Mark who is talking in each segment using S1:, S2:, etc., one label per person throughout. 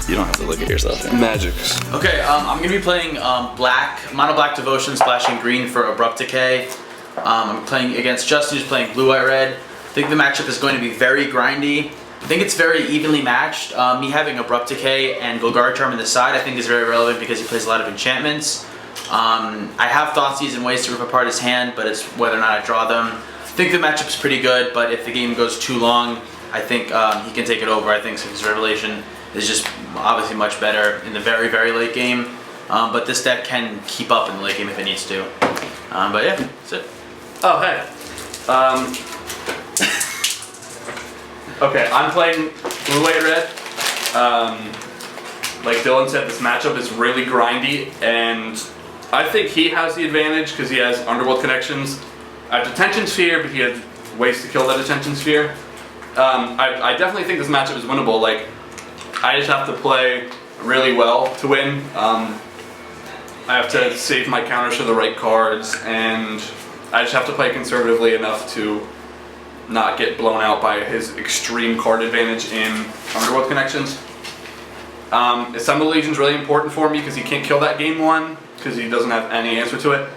S1: You don't have to look at yourself. Here.
S2: Magics.
S1: Okay, I'm gonna be playing Mono Black Devotion splashing green for Abrupt Decay. I'm playing against Justin, who's playing Blue White Red. I think the matchup is going to be very grindy. I think it's very evenly matched. Me having Abrupt Decay and Golgari Charm on the side, I think is very relevant because he plays a lot of enchantments. I have Thoughtseize and ways to rip apart his hand, but it's whether or not I draw them. I think the matchup's pretty good, but if the game goes too long, I think he can take it over. I think Six's Revelation is just obviously much better in the very, very late game. But this deck can keep up in the late game if it needs to. But yeah, that's it.
S2: Oh, hey. Okay, I'm playing Blue White Red. Like Dylan said, this matchup is really grindy, and I think he has the advantage because he has Underworld connections. I have Detention Sphere, but he has ways to kill that Detention Sphere. I definitely think this matchup is winnable. Like, I just have to play really well to win. I have to save my counters to the right cards, and I just have to play conservatively enough to not get blown out by his extreme card advantage in Underworld connections. Assemble Legion is really important for me because he can't kill that game one because he doesn't have any answer to it.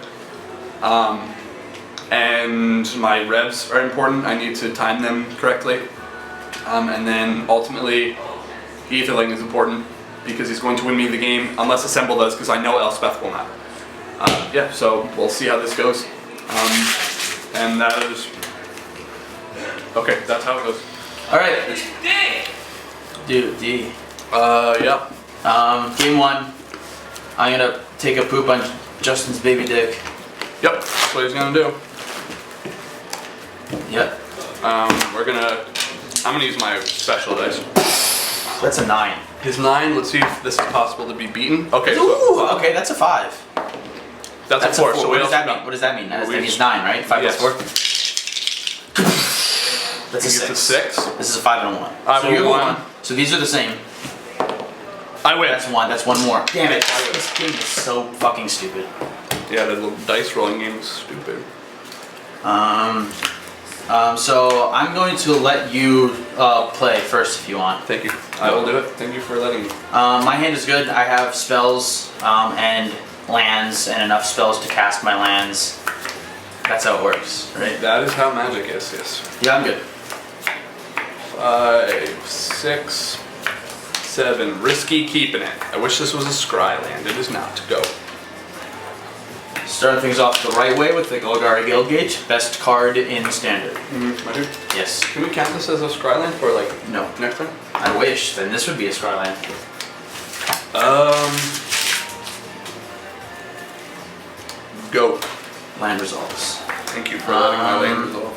S2: And my revs are important. I need to time them correctly. And then ultimately, Aetherling is important because he's going to win me the game unless Assemble does, because I know Elspeth will not. Yeah, so we'll see how this goes. And that is... Okay, that's how it goes.
S1: Alright. Dude, D.
S2: Yeah.
S1: Game one, I'm gonna take a poop on Justin's baby dick.
S2: Yep, that's what he's gonna do.
S1: Yep.
S2: I'm gonna use my special dice.
S1: That's a 9.
S2: His 9, let's see if this is possible to be beaten. Okay.
S1: Ooh, okay, that's a 5.
S2: That's a 4. So
S1: what does that mean? What does that mean? That means 9, right? 5
S2: yes.
S1: plus 4? That's a 6.
S2: It's a 6.
S1: This is a 5 and a 1.
S2: So you have 1.
S1: So these are the same.
S2: I win.
S1: That's 1. That's 1 more. Damn it. This game is so fucking stupid.
S2: Yeah, the little dice rolling game is stupid.
S1: So I'm going to let you play first if you want.
S2: Thank you. I will do it. Thank you for letting me.
S1: My hand is good. I have spells and lands and enough spells to cast my lands. That's how it works, right?
S2: That is how magic is, yes.
S1: Yeah, I'm good.
S2: 5, 6, 7. Risky keeping it. I wish this was a scry land. It is not. Go.
S1: Starting things off the right way with the Golgari Guildgate, best card in Standard.
S2: I do.
S1: Yes.
S2: Can we count this as a scry land for like
S1: No.
S2: next turn?
S1: I wish. Then this would be a scry land.
S2: Go.
S1: Land resolves.
S2: Thank you for letting my land resolve.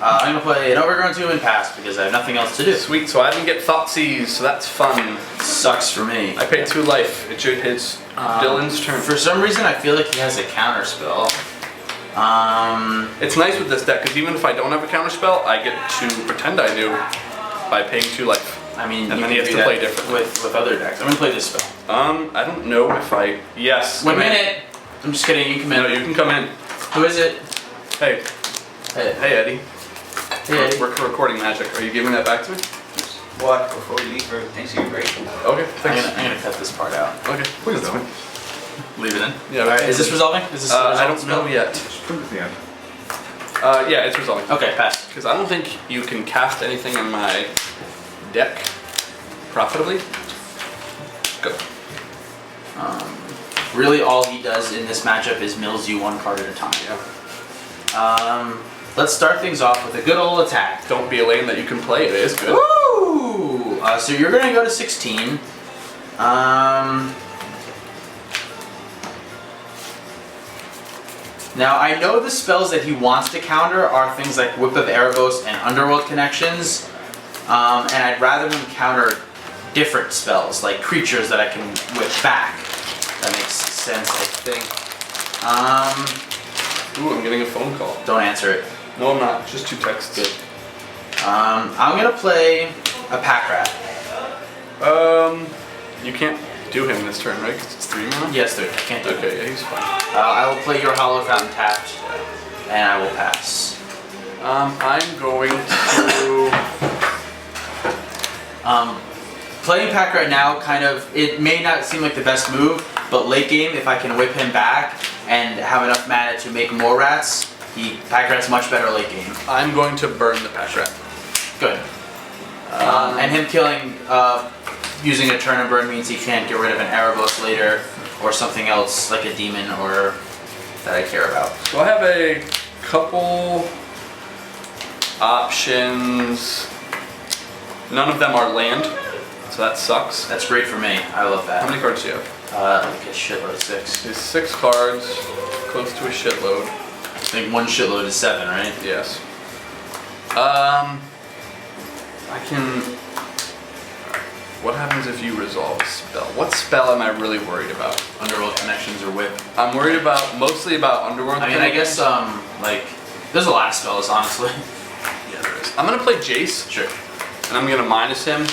S1: I'm gonna play an Overgrown Tomb and pass because I have nothing else to do.
S2: Sweet. So I didn't get Thoughtseize, so that's fun.
S1: Sucks for me.
S2: I paid 2 life. It should hit Dylan's turn.
S1: For some reason, I feel like he has a counter spell.
S2: It's nice with this deck because even if I don't have a counter spell, I get to pretend I do by paying 2 life.
S1: I mean,
S2: and then he has to play differently
S1: with other decks. I'm gonna play this spell.
S2: I don't know if I. Yes.
S1: 1 minute. I'm just kidding. You come in.
S2: No, you can come in.
S1: Who is it?
S2: Hey.
S1: Hey.
S2: Hey, Eddie.
S1: Hey, Eddie.
S2: We're recording magic. Are you giving that back to me?
S3: What? Before you leave for Thanksgiving break?
S2: Okay. Thanks.
S1: I'm gonna cut this part out.
S2: Okay. Please don't.
S1: Leave it in.
S2: Yeah.
S1: All right. Is this resolving? Is this?
S2: I don't know yet.
S3: Put it at the end.
S2: Yeah, it's resolving.
S1: Okay, pass.
S2: Because I don't think you can cast anything in my deck profitably. Go.
S1: Really, all he does in this matchup is mills you 1 card at a time.
S2: Yeah.
S1: Let's start things off with a good old attack.
S2: Don't be a lane that you can play. It is good.
S1: Woo! So you're gonna go to 16. Now I know the spells that he wants to counter are things like Whip of Erebos and Underworld Connections, and I'd rather him counter different spells like creatures that I can whip back. That makes sense, I think.
S2: Ooh, I'm getting a phone call.
S1: Don't answer it.
S2: No, I'm not. Just 2 texts.
S1: Good. I'm gonna play a Pack Rat.
S2: You can't do him this turn, right? Because it's 3 mana?
S1: Yes, dude. I can't do it.
S2: Okay, yeah, he's fine.
S1: I will play your Hollow Fountain tapped, and I will pass.
S2: I'm going to...
S1: Playing Pack right now, it may not seem like the best move, but late game, if I can whip him back and have enough mana to make more rats, Pack Rat's much better late game.
S2: I'm going to burn the Pack Rat.
S1: Good. And him killing, using a turn and burn means he can't get rid of an Erebos later, or something else like a demon or that I care about.
S2: So I have a couple options. None of them are land, so that sucks.
S1: That's great for me. I love that.
S2: How many cards do you have?
S1: Like a shitload, 6.
S2: There's 6 cards, close to a shitload.
S1: I think one shitload is 7, right?
S2: Yes. I can. What happens if you resolve a spell? What spell am I really worried about?
S1: Underworld Connections or Whip.
S2: I'm worried mostly about Underworld.
S1: I mean, I guess there's a lot of spells, honestly.
S2: Yeah, there is. I'm gonna play Jace.
S1: Sure.
S2: And I'm gonna minus him.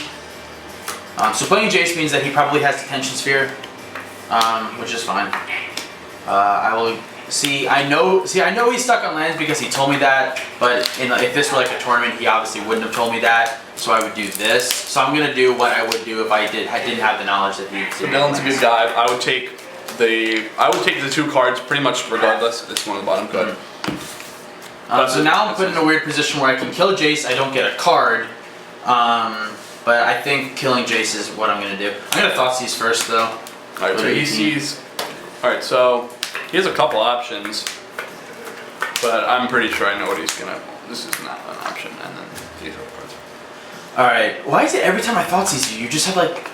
S1: So playing Jace means that he probably has Detention Sphere, which is fine. I will see. I know he's stuck on lands because he told me that. But if this were like a tournament, he obviously wouldn't have told me that. So I would do this. So I'm gonna do what I would do if I didn't have the knowledge that he.
S2: So Dylan's a good guy. I would take the 2 cards pretty much regardless. It's one of the bottom card.
S1: So now I'm put in a weird position where I can kill Jace. I don't get a card. But I think killing Jace is what I'm gonna do. I'm gonna Thoughtseize first though.
S2: Alright, so he sees. Alright, so he has a couple options, but I'm pretty sure I know what he's gonna. This is not an option, and then these are cards.
S1: Alright, why is it every time I Thoughtseize you just have like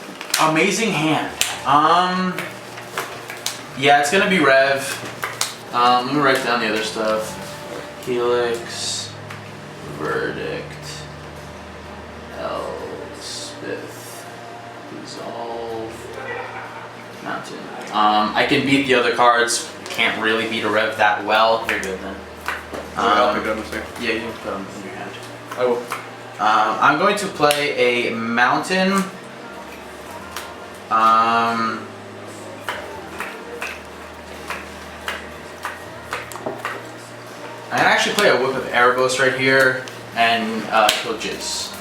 S1: amazing hand? Yeah, it's gonna be Rev. Let me write down the other stuff. Helix, Verdict, Elspeth, Resolve, Mountain. I can beat the other cards. Can't really beat a Rev that well. You're good then.
S2: I'll pick it up and see.
S1: Yeah, you can put them in your hand.
S2: I will.
S1: I'm going to play a Mountain. I can actually play a Whip of Erebos right here and kill Jizz.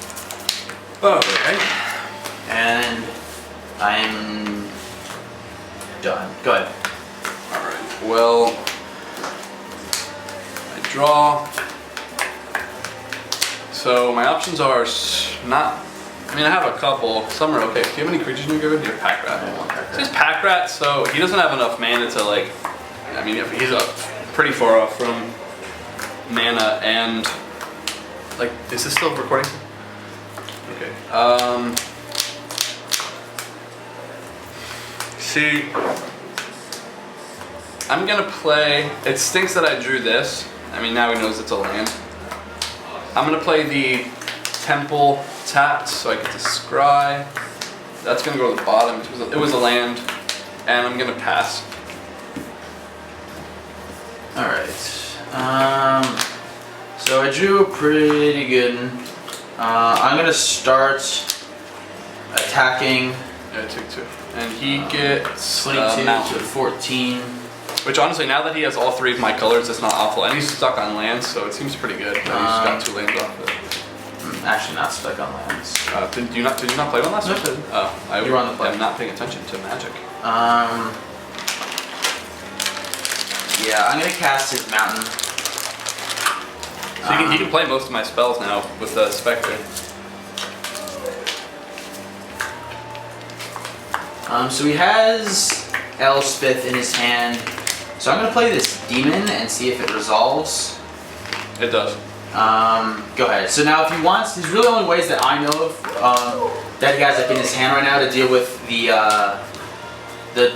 S2: Okay.
S1: And I'm done. Go ahead.
S2: Alright, well, I draw. So my options are not. I mean, I have a couple. Some are okay. Do you have any creatures in your graveyard? You have Pack Rat. So he's Pack Rat, so he doesn't have enough mana to like. I mean, he's up pretty far off from mana and like. Is this still recording? Okay. See, I'm gonna play. It stinks that I drew this. I mean, now he knows it's a land. I'm gonna play the Temple tapped, so I get to scry. That's gonna go to the bottom. It was a land, and I'm gonna pass.
S1: All right. So I drew pretty good. I'm gonna start attacking.
S2: Yeah, I took 2. And he gets
S1: 22 to
S2: Mountain.
S1: 14.
S2: Which honestly, now that he has all 3 of my colors, it's not awful. And he's stuck on lands, so it seems pretty good. He's got 2 lands off of it.
S1: Actually, not stuck on lands.
S2: Did you not play one last
S1: No,
S2: week?
S1: I didn't.
S2: Oh,
S1: You were on the play.
S2: I'm not paying attention to Magic.
S1: Yeah, I'm gonna cast his Mountain.
S2: So he can play most of my spells now with the Spectre.
S1: So he has Elspeth in his hand. So I'm gonna play this Demon and see if it resolves.
S2: It does.
S1: Go ahead. So now if he wants, there's really only ways that I know of that he has like in his hand right now to deal with the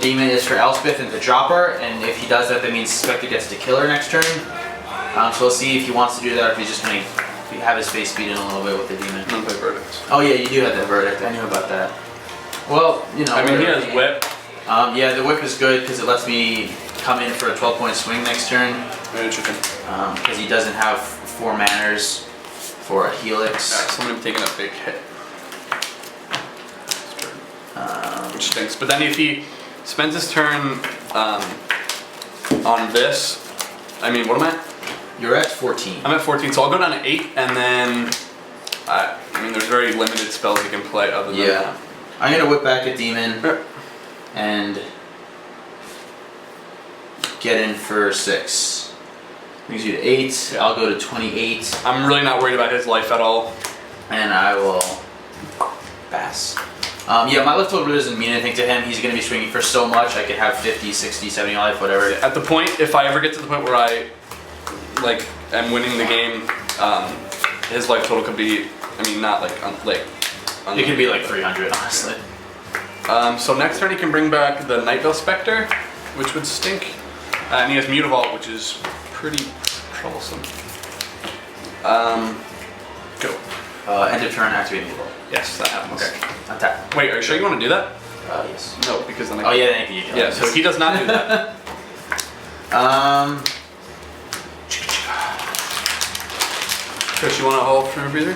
S1: Demon is for Elspeth and the Dropper, and if he does that, that means Spectre gets to kill her next turn. So we'll see if he wants to do that or if he's just gonna have his face beaten a little bit with the Demon.
S2: I'm gonna play Verdict.
S1: Oh yeah, you do have that Verdict. I knew about that. Well, you know.
S2: I mean, he has Whip.
S1: Yeah, the Whip is good because it lets me come in for a 12-point swing next turn.
S2: Interesting.
S1: Because he doesn't have 4 manners for a Helix.
S2: Somebody taking a big hit. Which stinks. But then if he spends his turn on this, I mean, what am I at?
S1: You're at 14.
S2: I'm at 14, so I'll go down to 8, and then I mean, there's very limited spells you can play other than
S1: Yeah. I'm gonna whip back a demon
S2: that.
S1: and get in for 6. Brings you to 8. I'll go to 28,
S2: I'm really not worried about his life at all.
S1: and I will pass. Yeah, my life total really doesn't mean anything to him. He's gonna be swinging for so much. I could have 50, 60, 70 life, whatever.
S2: At the point, if I ever get to the point where I like am winning the game, his life total could be, I mean, not like
S1: It could be like 300, honestly.
S2: So next turn he can bring back the Nightvale Spectre, which would stink, and he has Mutavault, which is pretty troublesome. Go.
S1: End of turn, activate Mutavault.
S2: Yes, that happens.
S1: Okay. Untap.
S2: Wait, are you sure you want to do that?
S1: Yes.
S2: No, because then I.
S1: Oh yeah, thank you.
S2: Yeah, so he does not do that. Chris, you want to hold for a breather?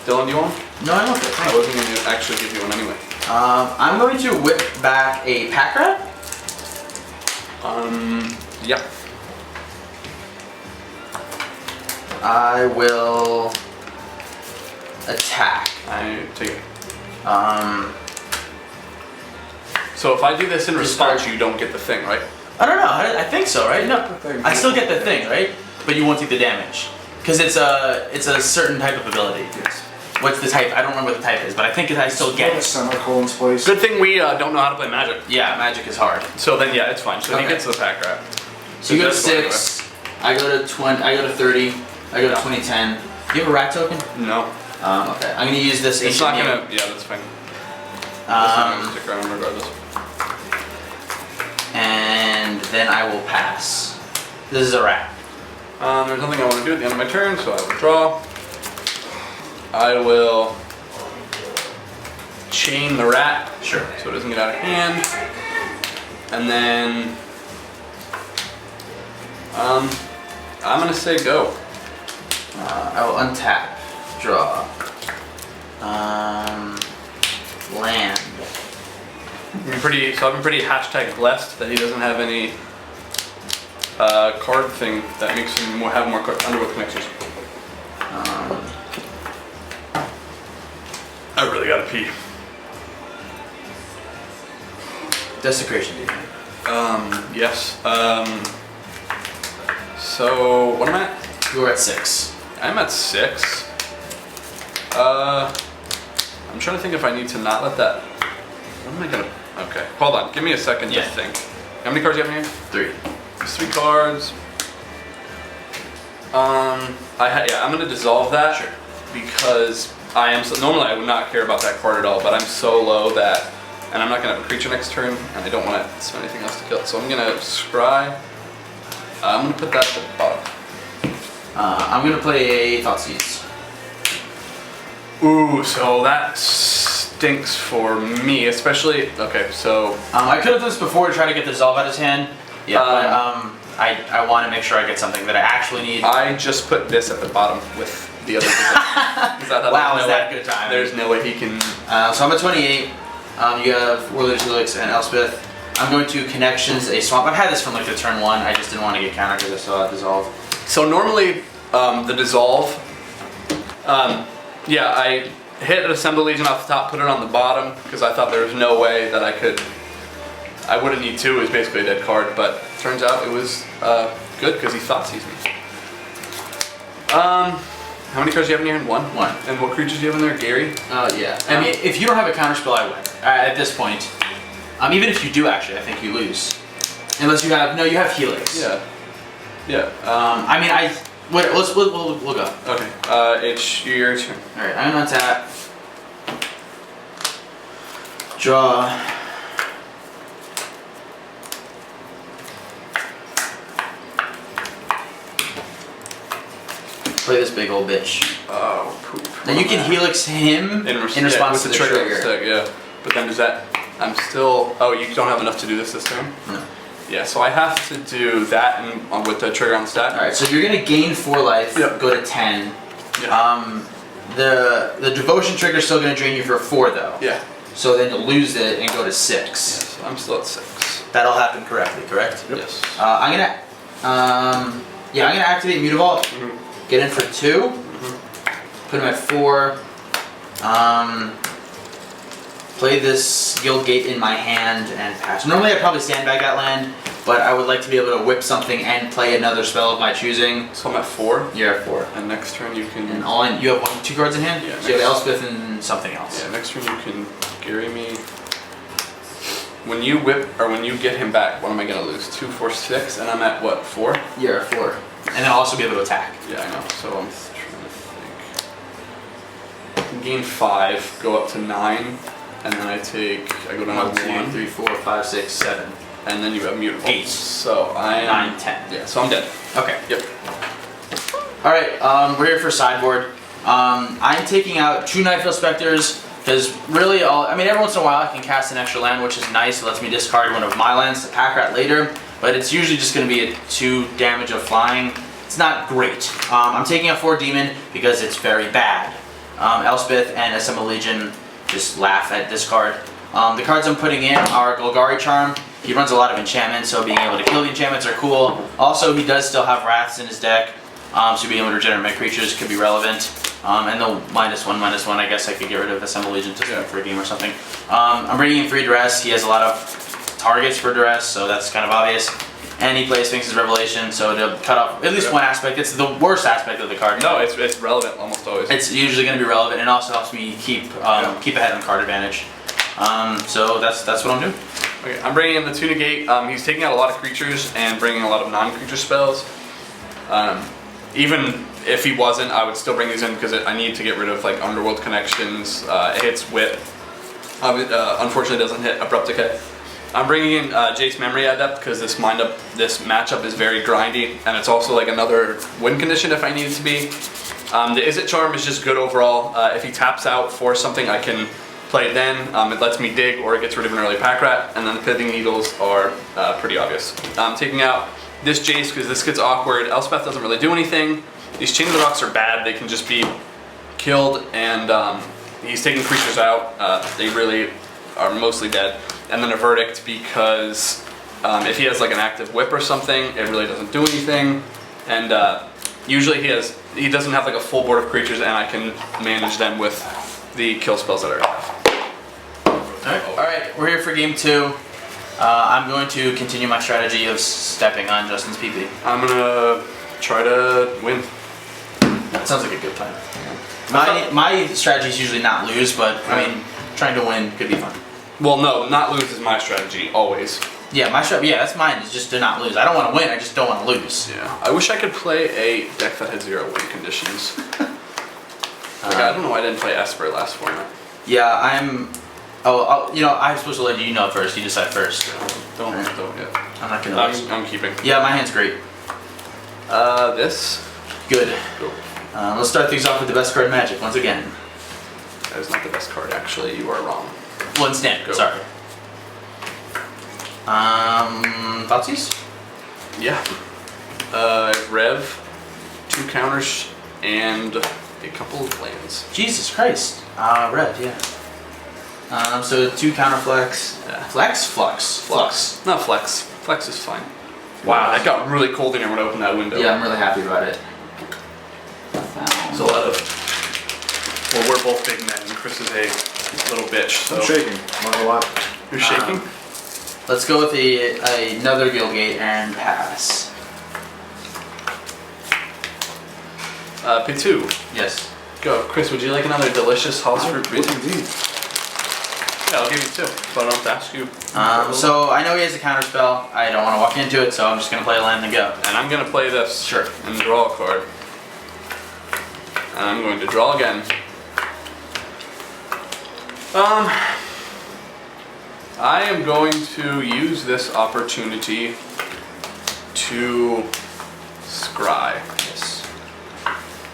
S2: Dylan, do you want?
S1: No, I don't think.
S2: I wasn't going to actually give you one anyway.
S1: I'm going to whip back a pack rat.
S2: Yeah.
S1: I will attack.
S2: I take it. So if I do this in response, you don't get the thing, right?
S1: I don't know. I think so, right? No, I still get the thing, right? But you won't take the damage because it's a certain type of ability.
S3: Yes.
S1: What's the type? I don't remember what the type is, but I think I still get it.
S3: Semicolons, please.
S2: Good thing we don't know how to play Magic.
S1: Yeah, magic is hard.
S2: So then, yeah, it's fine. So he
S1: Okay.
S2: gets the pack rat.
S1: So you go to
S2: that's fine,
S1: 6. I go to 20. I go to 30. I go to 2010. Do you have a rat token?
S2: No.
S1: Okay. I'm gonna use this.
S2: It's
S1: ancient
S2: not
S1: name.
S2: gonna. Yeah, that's fine. It's not gonna stick around regardless.
S1: And then I will pass. This is a rat.
S2: There's nothing I want to do at the end of my turn, so I will draw. I will chain the rat,
S1: Sure.
S2: so it doesn't get out of hand. And then I'm gonna say go.
S1: I will untap, draw, land.
S2: I've been pretty hashtag blessed that he doesn't have any card thing that makes him have more Underworld connections. I really gotta pee.
S1: Desecration demon.
S2: Yes. So what am I at?
S1: You're at 6.
S2: I'm at 6. I'm trying to think if I need to not let that. What am I gonna? Okay, hold on. Give me a second
S1: Yeah.
S2: to think. How many cards do you have in here?
S1: 3.
S2: There's 3 cards. I'm gonna dissolve that.
S1: Sure.
S2: Because I am normally I would not care about that card at all, but I'm so low that, and I'm not gonna have a creature next turn, and I don't want to spend anything else to kill it. So I'm gonna scry. I'm gonna put that at the bottom.
S1: I'm gonna play a Thoughtseize.
S2: Ooh, so that stinks for me, especially. Okay, so
S1: I could have done this before to try to get the dissolve out of his hand. Yeah, but I want to make sure I get something that I actually need.
S2: I just put this at the bottom with the other.
S1: Wow, is that good timing?
S2: There's no way he can.
S1: So I'm at 28. You have Warlord Helix and Elspeth. I'm going to Connections, a Swamp. I've had this from like the turn 1. I just didn't want to get countered because I still had dissolve.
S2: So normally, the dissolve. Yeah, I hit Assemble Legion off the top, put it on the bottom because I thought there was no way that I could. I wouldn't need 2. It was basically a dead card, but turns out it was good because he Thoughtseize me. How many cards do you have in here? 1?
S1: 1.
S2: And what creatures do you have in there? Gary?
S1: Yeah. I mean, if you don't have a counterspell, I win. At this point. Even if you do, actually, I think you lose. Unless you have... No, you have Helix.
S2: Yeah. Yeah.
S1: I mean, we'll go.
S2: Okay. It's your turn.
S1: Alright, I'm gonna tap. Draw. Play this big old bitch.
S2: Oh, poop.
S1: Now you can Helix him in response to the trigger.
S2: Stick, yeah. But then does that... I'm still... Oh, you don't have enough to do this turn?
S1: No.
S2: Yeah, so I have to do that and, with the trigger on the stat.
S1: Alright, so you're gonna gain 4 life,
S2: Yep.
S1: go to 10.
S2: Yeah.
S1: The devotion trigger is still gonna drain you for 4 though.
S2: Yeah.
S1: So then you'll lose it and go to 6.
S2: Yes, I'm still at 6.
S1: That'll happen correctly, correct?
S2: Yep. Yes.
S1: I'm gonna activate Mutavault, get in for 2, Put him at 4. Play this Guild Gate in my hand and pass. Normally I'd probably sandbag that land, but I would like to be able to whip something and play another spell of my choosing.
S2: So I'm at 4.
S1: You're at 4.
S2: And next turn you can.
S1: And all in, you have 2 cards in hand?
S2: Yeah,
S1: So you have Elspeth and something else.
S2: Yeah, next turn you can Gary me. When you whip, or when you get him back, what am I gonna lose? 2, 4, 6, and I'm at what, 4?
S1: You're at 4. And then I'll also be able to attack.
S2: Yeah, I know. So I'm trying to think. I can gain 5, go up to 9, and then I go down to
S1: 1, 2, 3, 4, 5, 6, 7.
S2: and then you have mutable.
S1: 8.
S2: So I am
S1: 9, 10.
S2: Yeah, so I'm dead.
S1: Okay.
S2: Yep.
S1: Alright, we're here for sideboard. I'm taking out 2 Nightfield Specters, because really every once in a while I can cast an extra land, which is nice. It lets me discard one of my lands to pack rat later, but it's usually just going to be a 2 damage of flying. It's not great. I'm taking out 4 Demon because it's very bad. Elspeth and SM Legion just laugh at discard. The cards I'm putting in are Golgari Charm. He runs a lot of enchantments, so being able to kill the enchantments are cool. Also, he does still have Wraths in his deck, so being able to regenerate my creatures could be relevant. And the -1/-1, I guess I could get rid of Assemble Legion to for a game or something. I'm bringing in 3 Duress. He has a lot of targets for Duress, so that's kind of obvious. And he plays Sphinx's Revelation, so to cut off at least one aspect. It's the worst aspect of the card.
S2: No, it's relevant almost always.
S1: It's usually going to be relevant, and also helps me keep ahead on card advantage. So that's what I'm doing.
S2: Okay, I'm bringing in the 2 negate. He's taking out a lot of creatures and bringing a lot of non-creature spells. Even if he wasn't, I would still bring these in because I need to get rid of like Underworld Connections. It hits Whip. Unfortunately, it doesn't hit Abrupt Decay. I'm bringing in Jace Memory Adept because this matchup is very grindy, and it's also like another win condition if I need it to be. The Is It Charm is just good overall. If he taps out for something, I can play it then. It lets me dig, or it gets rid of an early pack rat, and then the Pithing Needles are pretty obvious. I'm taking out this Jace because this gets awkward. Elspeth doesn't really do anything. These Chain of the Rocks are bad. They can just be killed, and he's taking creatures out. They really are mostly dead. And then a Verdict because if he has like an active whip or something, it really doesn't do anything. And usually he doesn't have like a full board of creatures, and I can manage them with the kill spells that I have.
S1: Alright, we're here for game 2. I'm going to continue my strategy of stepping on Justin's PP.
S2: I'm gonna try to win.
S1: That sounds like a good plan. My strategy is usually not lose, but I mean, trying to win could be fun.
S2: Well, no, not lose is my strategy, always.
S1: Yeah, that's mine, is just to not lose. I don't want to win, I just don't want to lose.
S2: Yeah. I wish I could play a deck that had 0 win conditions. I don't know why I didn't play Esper last format.
S1: Yeah, I'm supposed to let you know first, you decide first.
S2: Don't yet.
S1: I'm not gonna
S2: I'm keeping.
S1: Yeah, my hand's great.
S2: This?
S1: Good.
S2: Cool.
S1: Let's start things off with the best card in Magic, once again.
S2: That is not the best card, actually. You are wrong.
S1: Well, in standard,
S2: Go.
S1: sorry. Thoughtseize?
S2: Yeah. Rev, 2 counters, and a couple of lands.
S1: Jesus Christ. Red, yeah. So 2 counterflex. Flux.
S2: Not flex. Flex is fine. Wow, that got really cold in here when I opened that window.
S1: Yeah, I'm really happy about it.
S2: It's a lot of. Well, we're both big men, and Chris is a little bitch. So.
S3: I'm shaking. Not gonna lie.
S2: You're shaking?
S1: Let's go with another Guild Gate and pass.
S2: P2.
S1: Yes.
S2: Go. Chris, would you like another delicious Halls Fruit
S3: What
S2: P2?
S3: indeed?
S2: Yeah, I'll give you 2, so I don't have to ask you.
S1: So I know he has a counter spell. I don't want to walk into it, so I'm just gonna play a land and go.
S2: And I'm gonna play this.
S1: Sure.
S2: And draw a card. And I'm going to draw again. I am going to use this opportunity to scry.
S1: Yes.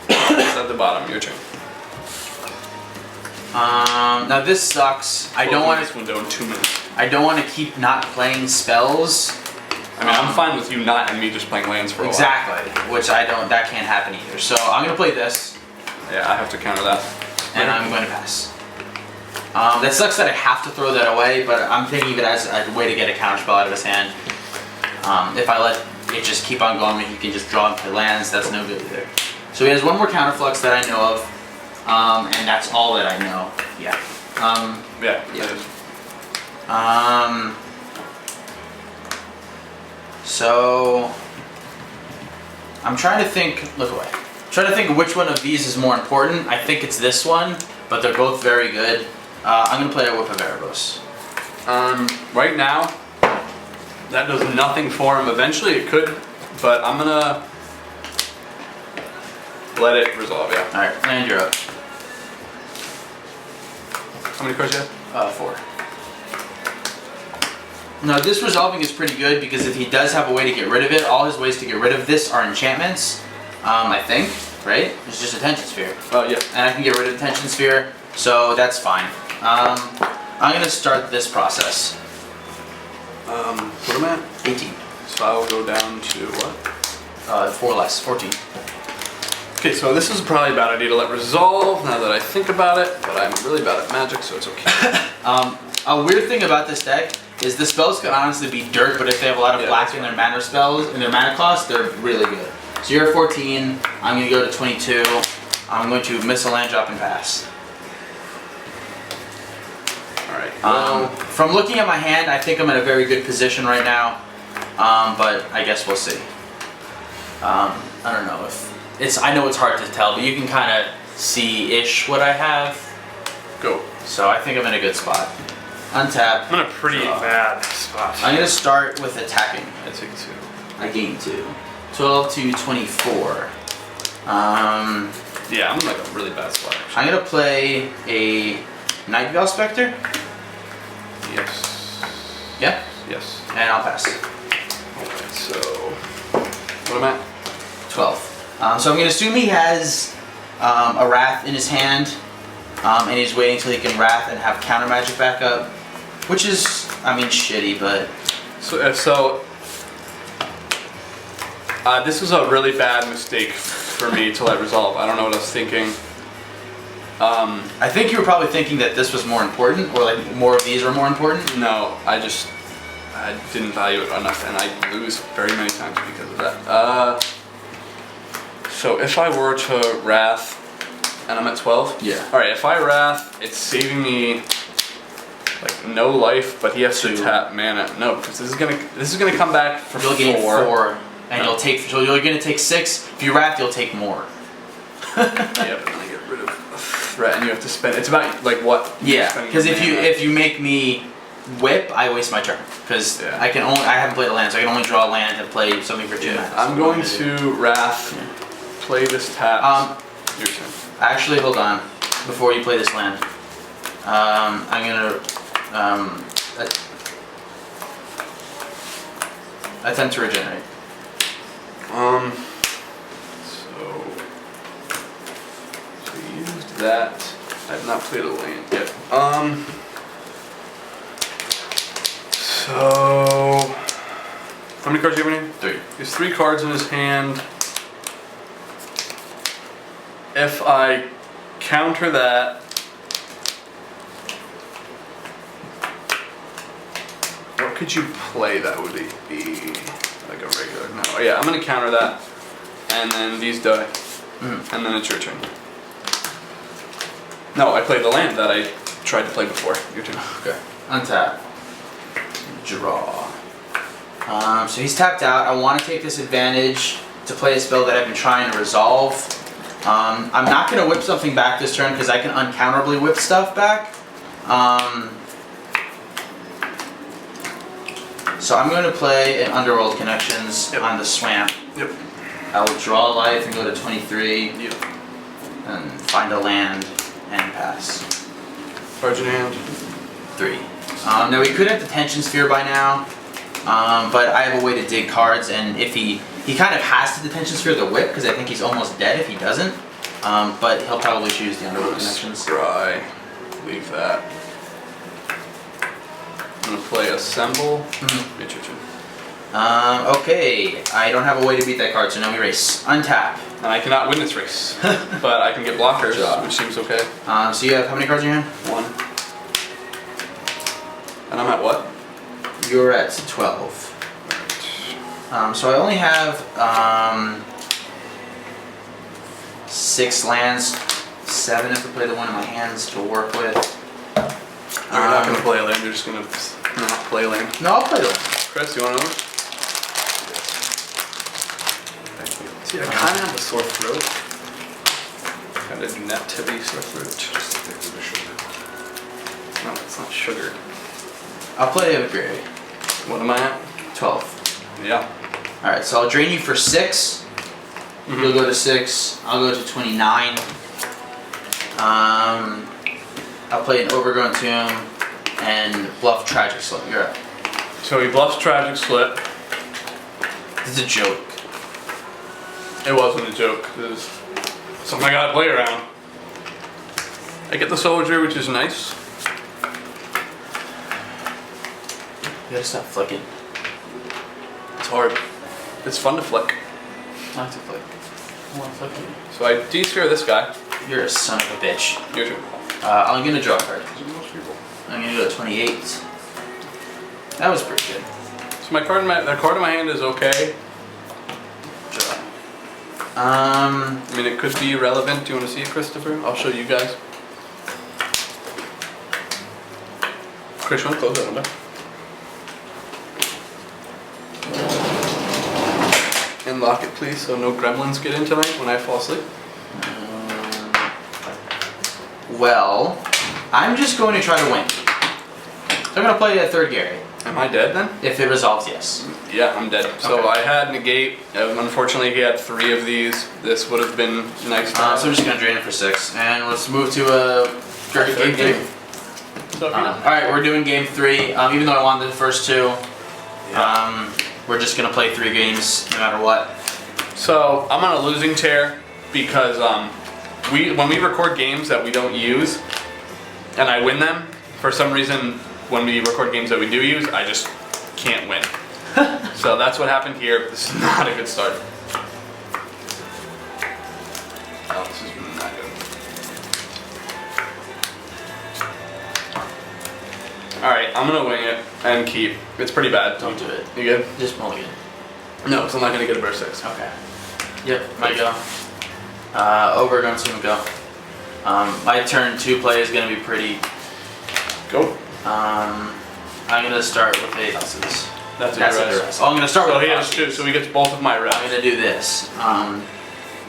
S2: It's at the bottom. Your turn.
S1: Now this sucks. I don't want
S2: this
S1: to.
S2: window in 2 minutes.
S1: I don't want to keep not playing spells.
S2: I mean, I'm fine with you not and me just playing lands for a while.
S1: Exactly. Which I don't. That can't happen either. So I'm gonna play this,
S2: Yeah, I have to counter that.
S1: and I'm going to pass. That sucks that I have to throw that away, but I'm thinking of it as a way to get a counterspell out of his hand. If I let it just keep on going, he can just draw and play lands. That's no good either. So he has 1 more counterflux that I know of. and that's all that I know. Yeah.
S2: Yeah.
S1: Yeah.
S2: That is.
S1: So I'm trying to think. Look away. Trying to think of which one of these is more important. I think it's this one, but they're both very good. I'm gonna play a Whip of Erebos.
S2: Right now, that does nothing for him. Eventually it could, but I'm gonna let it resolve, yeah.
S1: All right, land, you're up.
S2: How many cards do you have?
S1: 4. Now this resolving is pretty good because if he does have a way to get rid of it, all his ways to get rid of this are enchantments. I think, right? It's just a Tension Sphere.
S2: Oh, yeah.
S1: And I can get rid of the Tension Sphere, so that's fine. I'm gonna start this process.
S2: What am I at?
S1: 18.
S2: So I'll go down to what?
S1: 4 less, 14.
S2: Okay, so this is probably a bad idea to let resolve now that I think about it, but I'm really bad at Magic, so it's okay.
S1: A weird thing about this deck is the spells could honestly be dirt, but if they have a lot of
S2: Yeah,
S1: black
S2: that's
S1: in their mana spells, in their mana cost, they're really good. So you're at 14, I'm gonna go to 22, I'm going to miss a land drop and pass.
S2: Alright,
S1: From looking at my hand, I think I'm in a very good position right now, but I guess we'll see. I don't know if it's. I know it's hard to tell, but you can kind of see-ish what I have.
S2: go.
S1: So I think I'm in a good spot. Untap.
S2: I'm in a pretty
S1: Draw.
S2: bad spot.
S1: I'm gonna start with attacking.
S2: I take 2.
S1: I gain 2. 12 to 24.
S2: Yeah, I'm in like a really bad spot, actually.
S1: I'm gonna play a Night Veil Spectre.
S2: Yes.
S1: Yeah,
S2: Yes.
S1: and I'll pass.
S2: Alright, so what am I at?
S1: 12. So I'm gonna assume he has a Wrath in his hand, and he's waiting till he can Wrath and have counter magic back up, which is, I mean, shitty, but
S2: This was a really bad mistake for me to let resolve. I don't know what I was thinking.
S1: I think you were probably thinking that this was more important, or like more of these were more important.
S2: No, I didn't value it enough, and I lose very many times because of that. So if I were to Wrath, and I'm at 12?
S1: Yeah.
S2: Alright, if I Wrath, it's saving me like no life, but he has to
S1: 2.
S2: tap mana. No, because this is gonna come back for
S1: You'll gain
S2: 4.
S1: 4, and you'll take. So you're gonna take 6. If you Wrath, you'll take more.
S2: Yeah, but then I get rid of a threat, and you have to spend. It's about like what?
S1: Yeah,
S2: spending
S1: because
S2: your mana.
S1: if you make me whip, I waste my turn. Because
S2: Yeah.
S1: I haven't played a land, so I can only draw a land and play something for 2
S2: Yeah,
S1: mana.
S2: I'm going to Wrath, play this tap. Your turn.
S1: Actually, hold on. Before you play this land, I'm gonna attempt to regenerate.
S2: So we used that. I have not played a land yet. So how many cards do you have in here?
S1: 3.
S2: He has 3 cards in his hand. If I counter that, what could you play that would be like a regular? No, yeah, I'm gonna counter that, and then these die, and then it's your turn. No, I played the land that I tried to play before. Your turn.
S1: Okay. Untap. Draw. So he's tapped out. I want to take this advantage to play a spell that I've been trying to resolve. I'm not going to whip something back this turn because I can uncounterably whip stuff back. So I'm going to play an Underworld Connections on the Swamp.
S2: Yep.
S1: I will draw a life and go to 23
S2: Yep.
S1: and find a land and pass.
S2: Cards in hand.
S1: 3. Now we could have the Tension Sphere by now, but I have a way to dig cards, and if he kind of has to Detention Sphere the whip because I think he's almost dead if he doesn't. But he'll probably choose the Underworld Connections.
S2: Scry. Leave that. I'm gonna play Assemble. It's your turn.
S1: Okay, I don't have a way to beat that card, so no erase. Untap.
S2: And I cannot win this race, but I can get blockers,
S1: Job.
S2: which seems okay.
S1: So you have how many cards in your hand?
S2: 1. And I'm at what?
S1: You're at 12. So I only have 6 lands, 7 if I play the one in my hands to work with.
S2: You're not gonna play a land. You're just gonna not play a land.
S1: No, I'll play the one.
S2: Chris, you want to?
S3: Thank you.
S2: See, I kind of have a sore throat. Kind of nut-heavy sore throat.
S3: Just stick to the sugar.
S2: No, it's not sugar.
S1: I'll play a gray.
S2: What am I at?
S1: 12.
S2: Yeah.
S1: Alright, so I'll drain you for 6. You'll go to 6. I'll go to 29. I'll play an Overgrown Tomb and bluff Tragic Slip. You're up.
S2: So he bluffs Tragic Slip.
S1: This is a joke.
S2: It wasn't a joke. It was something I gotta play around. I get the soldier, which is nice.
S1: You gotta stop flicking.
S2: It's hard. It's fun to flick.
S1: I like to flick. I want to flick you.
S2: So I de-sphere this guy.
S1: You're a son of a bitch.
S2: Your turn.
S1: I'm gonna draw a card.
S3: These are most people.
S1: I'm gonna go to 28. That was pretty good.
S2: So my card in my hand is okay.
S1: Draw.
S2: I mean, it could be irrelevant. Do you want to see it, Christopher? I'll show you guys. Chris, you want to close that window? And lock it, please, so no gremlins get in tonight when I fall asleep.
S1: Well, I'm just going to try to win. So I'm gonna play a third Gary.
S2: Am I dead then?
S1: If it resolves, yes.
S2: Yeah, I'm dead. So
S1: Okay.
S2: I had negate. Unfortunately, he had 3 of these. This would have been nice. To have.
S1: So I'm just gonna drain it for 6, and let's move to a game 3.
S2: So,
S1: All right, we're doing game 3. Even though I wanted the first 2,
S2: Yeah.
S1: we're just gonna play 3 games no matter what.
S2: So I'm on a losing tear because when we record games that we don't use, and I win them, for some reason when we record games that we do use, I just can't win. So that's what happened here. This is not a good start. Oh, this is not good. Alright, I'm gonna wing it and keep. It's pretty bad.
S1: Don't do it.
S2: You good?
S1: Just mulligan.
S2: No, because I'm not gonna get a burst 6.
S1: Okay. Yep, my go. Overgrown Tomb go. My turn 2 play is gonna be pretty.
S2: Go.
S1: I'm gonna start with 8 houses.
S2: That's a
S1: That's
S2: duress.
S1: a duress. Oh, I'm gonna start
S2: So
S1: with
S2: he has
S1: houses.
S2: 2, so he gets both of my reps.
S1: I'm gonna do this.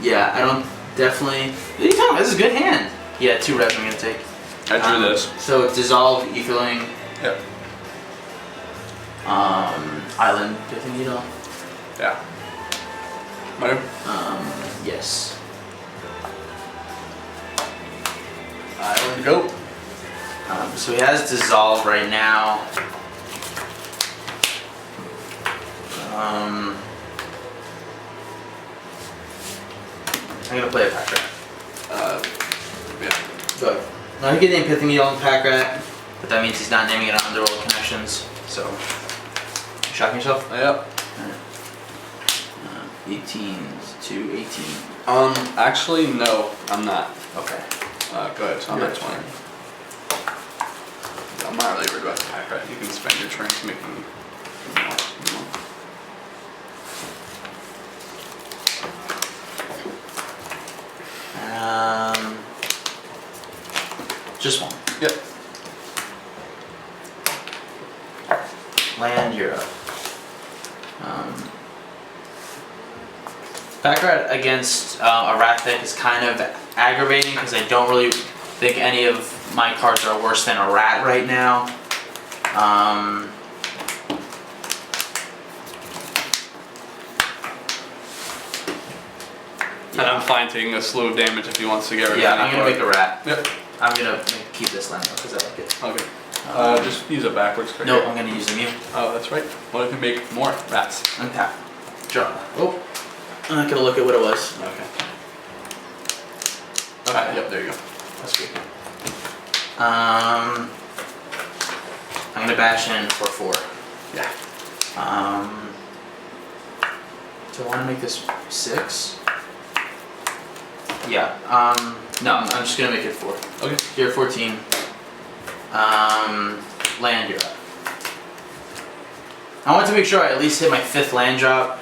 S1: Yeah, I don't definitely. What are you talking about? This is a good hand. Yeah, 2 reps I'm gonna take.
S2: I drew this.
S1: So dissolve, Etherling,
S2: Yep.
S1: Island, Pithing Needle.
S2: Yeah. My turn?
S1: Yes.
S2: Island go.
S1: So he has dissolve right now. I'm gonna play a pack rat.
S2: Yeah.
S1: Go ahead. Now he can name Pithing Needle and pack rat, but that means he's not naming it on Underworld Connections. So, shocking yourself.
S2: Yep.
S1: 18 to 18.
S2: Actually, no, I'm not.
S1: Okay.
S2: Go ahead. I'm
S1: You're
S2: at 20. I'm not really worried about the pack rat. You can spend your turn making more.
S1: Just 1.
S2: Yep.
S1: Land, you're up. Pack rat against a rat deck is kind of aggravating because I don't really think any of my cards are worse than a rat right now.
S2: And I'm fine taking a slew of damage if he wants to get rid of
S1: Yeah,
S2: any
S1: I'm gonna
S2: card.
S1: make a rat.
S2: Yep.
S1: I'm gonna keep this land though because I like it.
S2: Okay. Just use it backwards. Quick.
S1: No, I'm gonna use the mute.
S2: Oh, that's right. What if we make more rats?
S1: Untap. Draw. Oh. I'm not gonna look at what it was.
S2: Okay. Okay. Yep. There you go.
S1: That's good. I'm gonna bash in for 4.
S2: Yeah.
S1: Do I want to make this 6? Yeah. No, I'm just gonna make it 4.
S2: Okay.
S1: You're 14. Land, you're up. I want to make sure I at least hit my 5th land drop.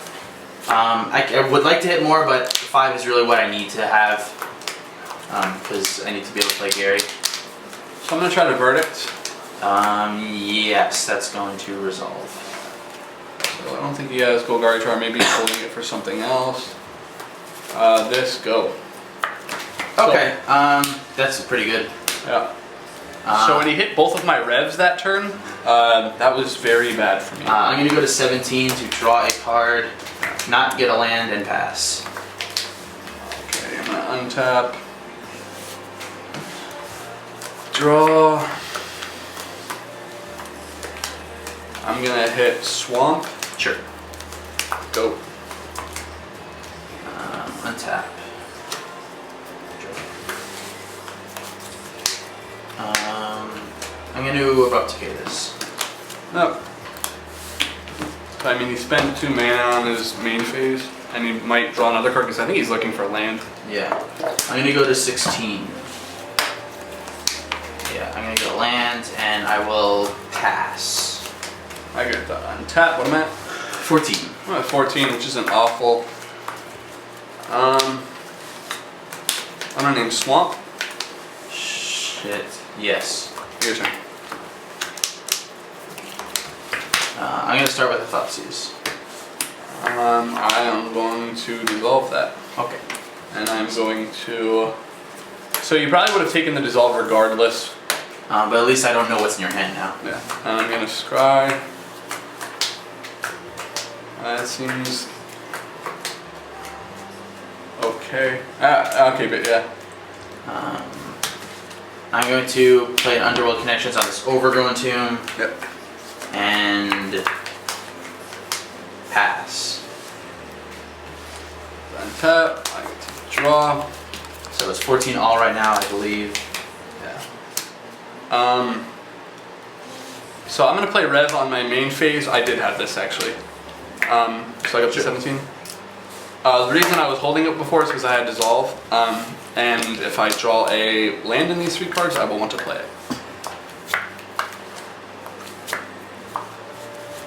S1: I would like to hit more, but 5 is really what I need to have. because I need to be able to play Gary.
S2: So I'm gonna try to verdict.
S1: Yes, that's going to resolve.
S2: So I don't think he has Golgari Charm. Maybe he's holding it for something else. This go.
S1: Okay, that's pretty good.
S2: Yeah. So when he hit both of my revs that turn, that was very bad for me.
S1: I'm going to go to 17 to draw a card, not get a land, and pass.
S2: Okay, I'm gonna untap. Draw. I'm gonna hit Swamp.
S1: Sure.
S2: Go.
S1: Untap. I'm going to Abrupt Decay this.
S2: No. I mean, he spent 2 mana on his main phase, and he might draw another card because I think he's looking for land.
S1: Yeah. I'm going to go to 16. Yeah, I'm going to go land, and I will pass.
S2: I get the untap. What am I at?
S1: 14.
S2: I'm at 14, which isn't awful. I'm gonna name Swamp.
S1: Shit. Yes.
S2: Your turn.
S1: I'm going to start with a Thoughtseize.
S2: I am going to dissolve that.
S1: Okay.
S2: And I'm going to... So you probably would have taken the dissolve regardless.
S1: But at least I don't know what's in your hand now.
S2: Yeah. And I'm going to scry. That seems... Okay. Okay, but yeah.
S1: I'm going to play an Underworld Connections on this Overgrown Tomb.
S2: Yep.
S1: And pass.
S2: Untap. I get to draw.
S1: So it's 14 all right now, I believe.
S2: Yeah. So I'm gonna play Rev on my main phase. I did have this actually. So I got to 17. The reason I was holding it before is because I had Dissolve. And if I draw a land in these 3 cards, I will want to play it.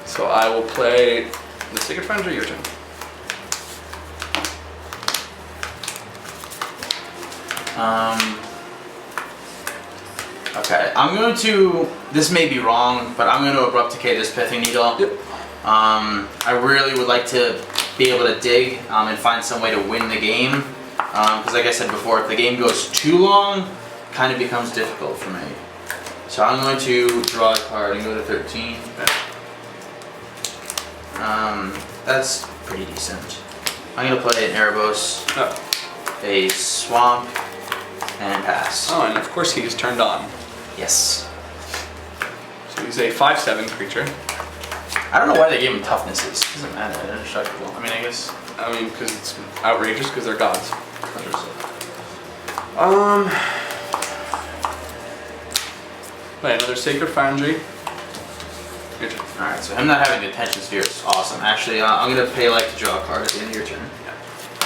S2: So I will play the Sacred Foundry. Your turn.
S1: Okay, I'm going to, this may be wrong, but I'm going to Abrupt Decay this Pithing Needle.
S2: Yep.
S1: I really would like to be able to dig and find some way to win the game. Because like I said before, if the game goes too long, it kind of becomes difficult for me. So I'm going to draw a card and go to 13. That's pretty decent. I'm going to play an Erebos, a Swamp, and pass.
S2: Oh, and of course he is turned on.
S1: Yes.
S2: So he's a 5/7 creature.
S1: I don't know why they gave him toughness. It doesn't matter. They're indestructible. I mean, I guess.
S2: I mean, because it's outrageous because they're gods.
S1: 100%.
S2: Play another Sacred Foundry. Your turn.
S1: Alright, so him not having the Attention Sphere is awesome. Actually, I'm going to pay like to draw a card at the end of your turn. Yeah.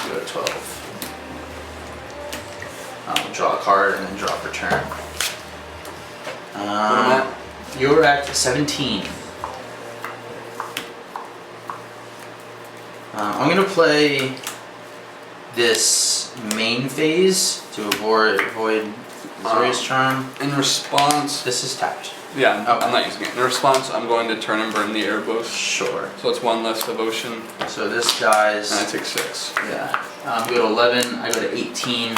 S1: Go to 12. Draw a card and then draw a return.
S2: What am I?
S1: You're at 17. I'm going to play this main phase to avoid Zuri's Charm.
S2: In response...
S1: This is tapped.
S2: Yeah, I'm not using it. In response, I'm going to turn and burn the Erebos.
S1: Sure.
S2: So it's 1 less devotion.
S1: So this dies.
S2: And I take 6.
S1: Yeah. Go to 11. I go to 18.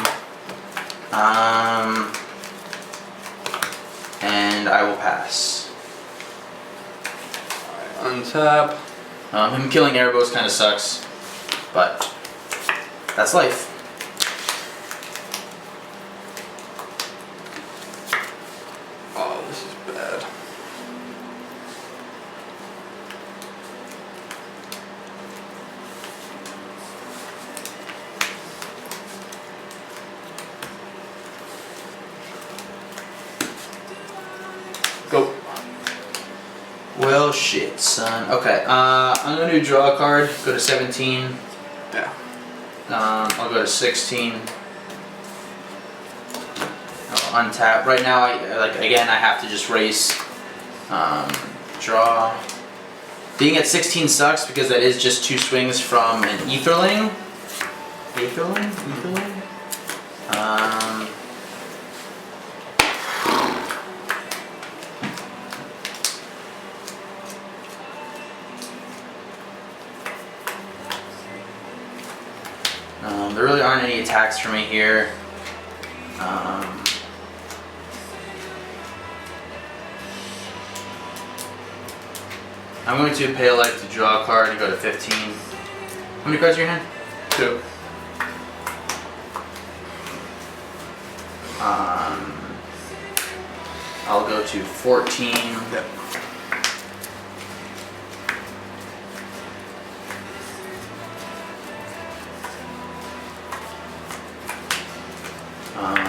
S1: And I will pass.
S2: Untap.
S1: Him killing Erebos kind of sucks, but that's life.
S2: Oh, this is bad. Go.
S1: Well, shit, son. Okay, I'm gonna draw a card. Go to 17.
S2: Yeah.
S1: I'll go to 16. I'll untap. Right now, I have to just race. Draw. Being at 16 sucks because that is just 2 swings from an Aetherling. Aetherling? want any attacks for me here. I'm going to pay a life to draw a card and go to 15. How many cards are in your hand?
S2: 2.
S1: I'll go to 14.
S2: Yep.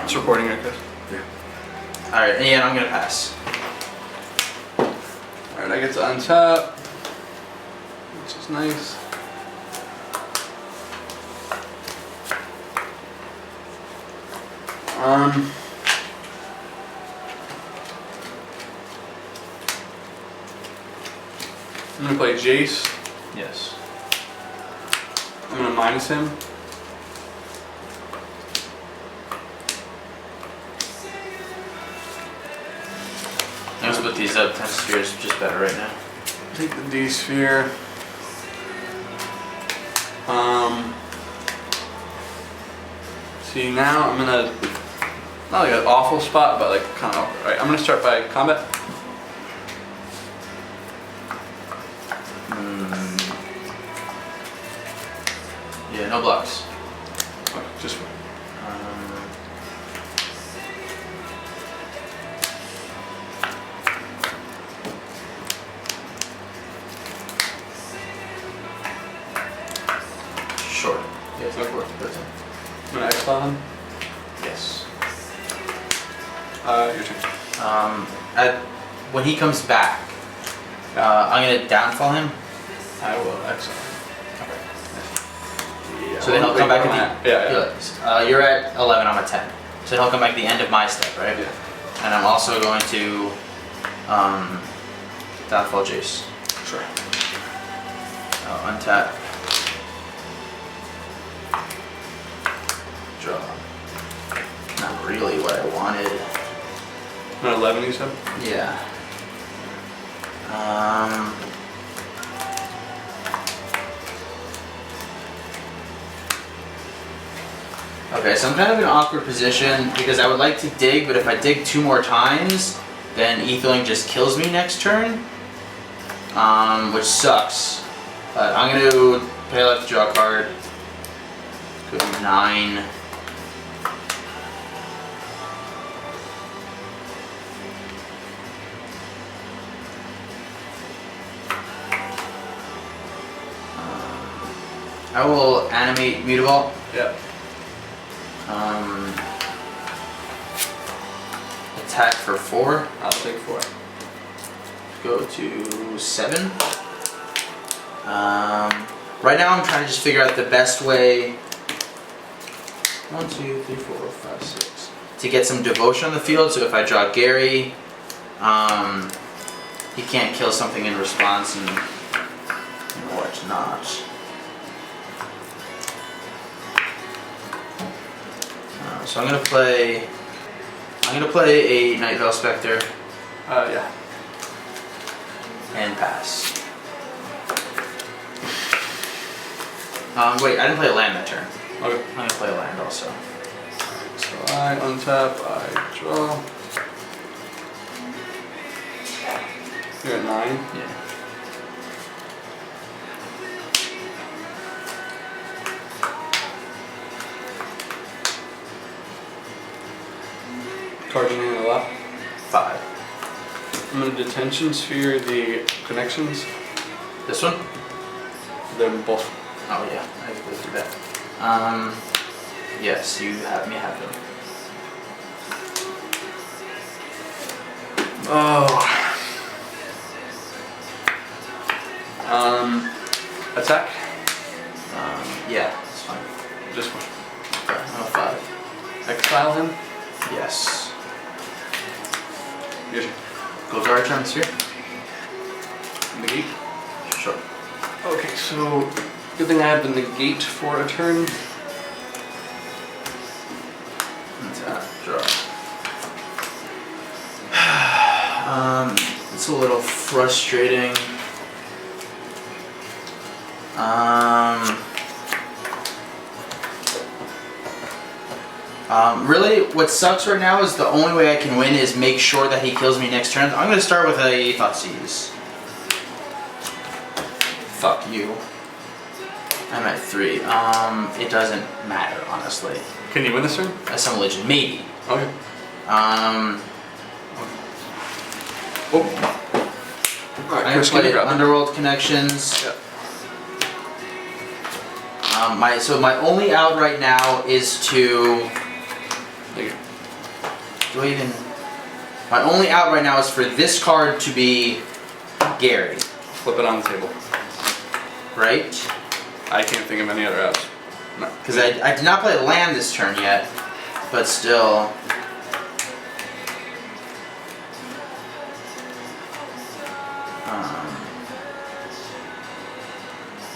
S2: It's recording, I guess.
S1: Yeah. Alright, and yeah, I'm gonna pass.
S2: Alright, I get to untap, which is nice. I'm gonna play Jace.
S1: Yes.
S2: I'm gonna minus him.
S1: I'm gonna split these up. 10 spheres just better right now.
S2: Take the D sphere. See, now I'm in a not like an awful spot, but like kind of right. I'm gonna start by combat.
S1: Yeah, no blocks.
S2: Okay, just
S1: Sure. Yes,
S2: Okay.
S1: that's it.
S2: I'm gonna exile him.
S1: Yes.
S2: Your turn.
S1: When he comes back, I'm gonna downfall him.
S2: I will exile. Yeah,
S1: So then he'll come back at the
S2: yeah.
S1: You're at 11. I'm at 10. So then he'll come back at the end of my step, right?
S2: Yeah.
S1: And I'm also going to downfall Jace.
S2: Sure.
S1: Untap. Draw. Not really what I wanted.
S2: An 11, you said?
S1: Yeah. Okay, so I'm kind of in an awkward position because I would like to dig, but if I dig 2 more times, then Etherling just kills me next turn, which sucks. But I'm going to pay life to draw a card. Go to 9. I will animate Mutavault.
S2: Yeah.
S1: Attack for 4.
S2: I'll take 4.
S1: Go to 7. Right now I'm trying to just figure out the best way. 1, 2, 3, 4, 5, 6. To get some devotion on the field. So if I draw Gary, he can't kill something in response and whatnot. So I'm gonna play a Night Veil Spectre
S2: Yeah.
S1: and pass. Wait, I didn't play a land that turn.
S2: Okay.
S1: I'm gonna play a land also.
S2: So I untap, I draw. You're at 9.
S1: Yeah.
S2: Card in hand a lot.
S1: 5.
S2: I'm gonna detention sphere the connections.
S1: This one?
S2: They're both.
S1: Oh yeah, I have to go through that. Yes, you have me have them.
S2: Oh. Attack.
S1: Yeah, it's fine.
S2: Just one.
S1: Okay, I'm a 5.
S2: Exile him.
S1: Yes.
S2: Yes.
S1: Go guard turn sphere?
S2: Negate.
S1: Sure.
S2: Okay, so good thing I have the negate for a turn.
S1: Untap, draw. It's a little frustrating. Really, what sucks right now is the only way I can win is make sure that he kills me next turn. I'm gonna start with a Thoughtseize. Fuck you. I'm at 3. It doesn't matter, honestly.
S2: Can you win this turn?
S1: Assimilation, maybe.
S2: Okay. Alright,
S1: I
S2: Chris, can you
S1: played
S2: grab it?
S1: Underworld Connections.
S2: Yeah.
S1: My only out right now is to.
S2: There you go.
S1: Do I even? My only out right now is for this card to be Gary,
S2: Flip it on the table.
S1: right?
S2: I can't think of any other outs. No.
S1: Because I did not play land this turn yet, but still.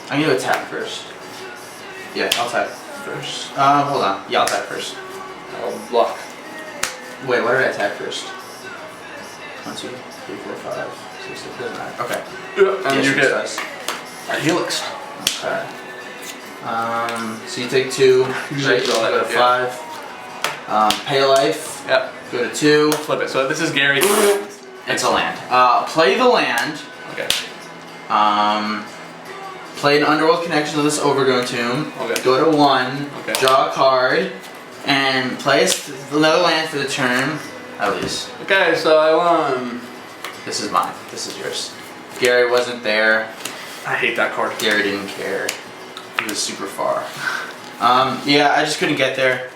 S1: I'm gonna attack first. Yeah, I'll attack first. Hold on. Yeah, I'll attack first.
S2: I'll block.
S1: Wait, why did I attack first? 1, 2, 3, 4, 5, 6, 7. Doesn't matter. Okay.
S2: Yeah, and
S1: Yeah,
S2: you
S1: sure,
S2: get
S1: dice.
S2: a helix.
S1: Okay. So you take 2.
S2: Usually
S1: Right?
S2: draw that,
S1: Go to
S2: yeah.
S1: 5. Pay life.
S2: Yep.
S1: Go to 2.
S2: Flip it. So this is Gary.
S1: It's a land. Play the land.
S2: Okay.
S1: Play an Underworld Connection with this Overgrown Tomb.
S2: Okay.
S1: Go to 1.
S2: Okay.
S1: Draw a card. And play another land for the turn. At least.
S2: Okay, so I won.
S1: This is mine. This is yours. Gary wasn't there.
S2: I hate that card.
S1: Gary didn't care. He was super far. Yeah, I just couldn't get there.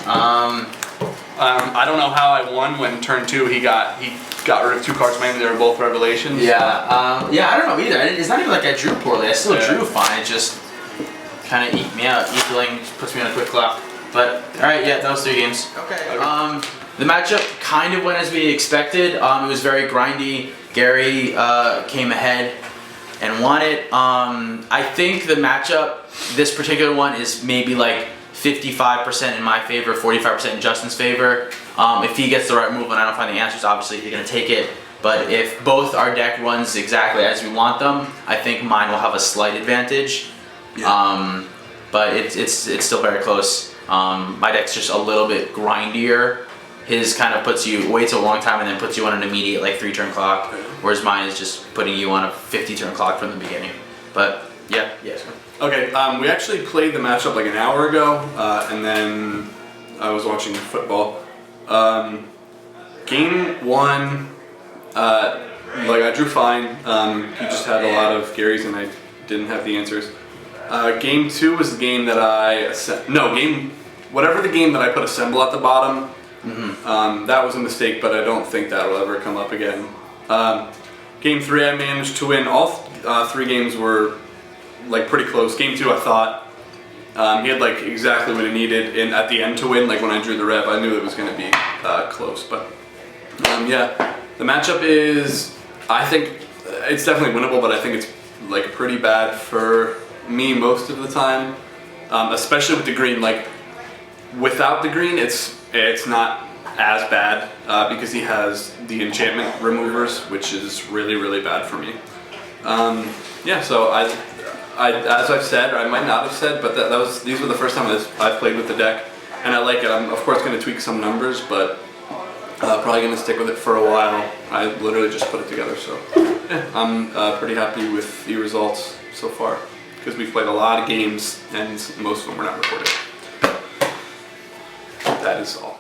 S2: I don't know how I won when turn 2 he got rid of 2 cards. Maybe they were both revelations.
S1: Yeah, yeah, I don't know either. It's not even like I drew poorly. I still
S2: Yeah.
S1: drew fine. It just kind of eked me out. Equaling puts me on a quick clock. But all right, yeah, that was 3 games. Okay. The matchup kind of went as we expected. It was very grindy. Gary came ahead and won it. I think the matchup, this particular one, is maybe like 55% in my favor, 45% in Justin's favor. If he gets the right move and I don't find the answers, obviously he's gonna take it. But if both our deck runs exactly as we want them, I think mine will have a slight advantage.
S2: Yeah.
S1: But it's still very close. My deck's just a little bit grindier. His kind of waits a long time and then puts you on an immediate like 3-turn clock, whereas mine is just putting you on a 50-turn clock from the beginning. But yeah.
S2: Okay, we actually played the matchup like an hour ago, and then I was watching football. Game 1, like I drew fine. He just had a lot of Gary's and I didn't have the answers. Game 2 was the game that whatever the game that I put assemble at the bottom. That was a mistake, but I don't think that will ever come up again. Game 3 I managed to win. All 3 games were like pretty close. Game 2 I thought he had like exactly what he needed at the end to win. Like when I drew the rev, I knew it was going to be close. But yeah, the matchup is, I think it's definitely winnable, but I think it's like pretty bad for me most of the time, especially with the green. Like without the green, it's not as bad because he has the enchantment removers, which is really bad for me. Yeah, so I as I've said, or I might not have said, but these were the first time I've played with the deck, and I like it. I'm of course going to tweak some numbers, but probably going to stick with it for a while. I literally just put it together, so yeah, I'm pretty happy with the results so far because we've played a lot of games and most of them were not recorded. That is all.